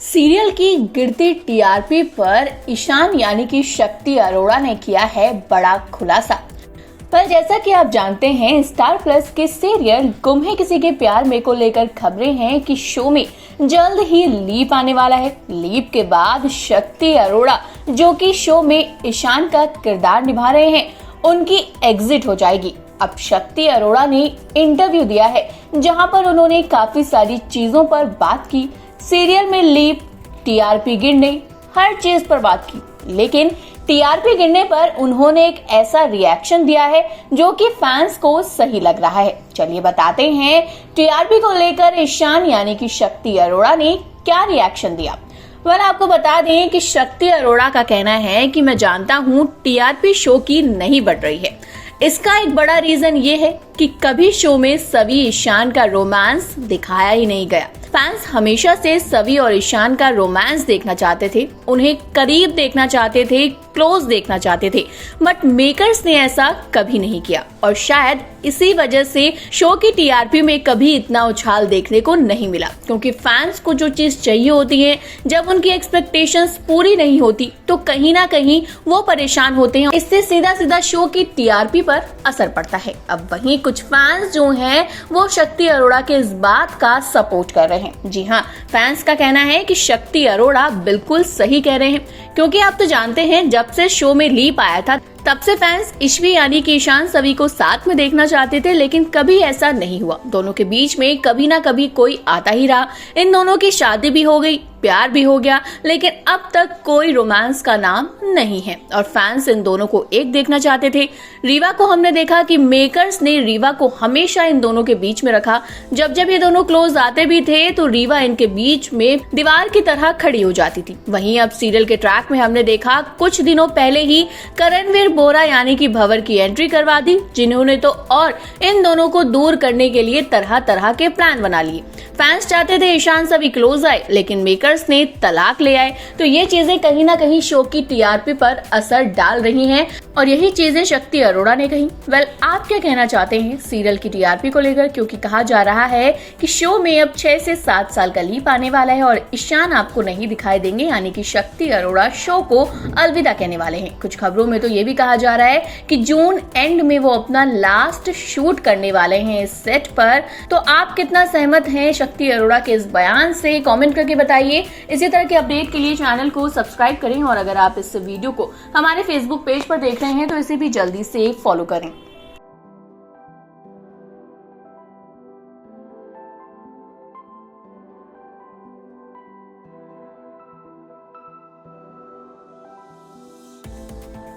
Serial की गिरती TRP पर ईशान यानी कि शक्ति अरोड़ा ने किया है बड़ा खुलासा। पर जैसा कि आप जानते हैं, स्टार प्लस के सीरियल गुम है किसी के प्यार में को लेकर खबरें हैं कि शो में जल्द ही लीप आने वाला है। लीप के बाद शक्ति अरोड़ा, जो कि शो में ईशान का किरदार निभा रहे हैं, उनकी एग्जिट हो जाएगी। अब शक्ति अरोड़ा ने इंटरव्यू दिया है, जहां पर उन्होंने काफी सारी चीजों पर बात की। सीरियल में लीप, टीआरपी गिरने, हर चीज पर बात की। लेकिन टीआरपी गिरने पर उन्होंने एक ऐसा रिएक्शन दिया है जो कि फैंस को सही लग रहा है। चलिए बताते हैं टीआरपी को लेकर ईशान यानी कि शक्ति अरोड़ा ने क्या रिएक्शन दिया। आपको बता दें कि शक्ति अरोड़ा का कहना है कि मैं जानता हूँ टीआरपी शो की नहीं बढ़ रही है। इसका एक बड़ा रीजन ये है कि कभी शो में सवी ईशान का रोमांस दिखाया ही नहीं गया। फैंस हमेशा से सवी और ईशान का रोमांस देखना चाहते थे, उन्हें करीब देखना चाहते थे, क्लोज देखना चाहते थे, बट मेकर्स ने ऐसा कभी नहीं किया और शायद इसी वजह से शो की टीआरपी में कभी इतना उछाल देखने को नहीं मिला। क्योंकि फैंस को जो चीज चाहिए होती है, जब उनकी एक्सपेक्टेशंस पूरी नहीं होती तो कहीं ना कहीं वो परेशान होते हैं। इससे सीधा सीधा शो की टीआरपी पर असर पड़ता है। अब वहीं कुछ फैंस जो हैं वो शक्ति अरोड़ा के इस बात का सपोर्ट कर रहे हैं। जी हाँ, फैंस का कहना है कि शक्ति अरोड़ा बिल्कुल सही कह रहे हैं, क्योंकि आप तो जानते हैं जब से शो में लीप आया था तब से फैंस ईशवी यानी कि ईशान सवी को साथ में देखना चाहते थे, लेकिन कभी ऐसा नहीं हुआ। दोनों के बीच में कभी ना कभी कोई आता ही रहा। इन दोनों की शादी भी हो गई, प्यार भी हो गया, लेकिन अब तक कोई रोमांस का नाम नहीं है और फैंस इन दोनों को एक देखना चाहते थे। रीवा को हमने देखा कि मेकर्स ने रीवा को हमेशा इन दोनों के बीच में रखा। जब जब ये दोनों क्लोज आते भी थे तो रीवा इनके बीच में दीवार की तरह खड़ी हो जाती थी। वहीं अब सीरियल के ट्रैक में हमने देखा कुछ दिनों पहले ही करणवीर बोरा यानी कि भंवर की एंट्री करवा दी, जिन्होंने तो और इन दोनों को दूर करने के लिए तरह तरह के प्लान बना लिए। फैंस चाहते थे ईशान सभी क्लोज आए, लेकिन मेकर्स ने तलाक ले आए। तो ये चीजें कहीं ना कहीं शो की टीआरपी पर असर डाल रही हैं और यही चीजें शक्ति अरोड़ा ने कही। आप क्या कहना चाहते हैं सीरियल की टीआरपी को लेकर? क्योंकि कहा जा रहा है कि शो में अब 6 से 7 साल का लीप आने वाला है और ईशान आपको नहीं दिखाई देंगे, यानी कि शक्ति अरोड़ा शो को अलविदा कहने वाले हैं। कुछ खबरों में तो ये भी कहा जा रहा है कि जून एंड में वो अपना लास्ट शूट करने वाले हैं इस सेट पर। तो आप कितना सहमत हैं शक्ति अरोड़ा के इस बयान से? कमेंट करके बताइए। इसी तरह के अपडेट के लिए चैनल को सब्सक्राइब करें और अगर आप इस वीडियो को हमारे फेसबुक पेज पर देख रहे हैं तो इसे भी जल्दी से फॉलो करें।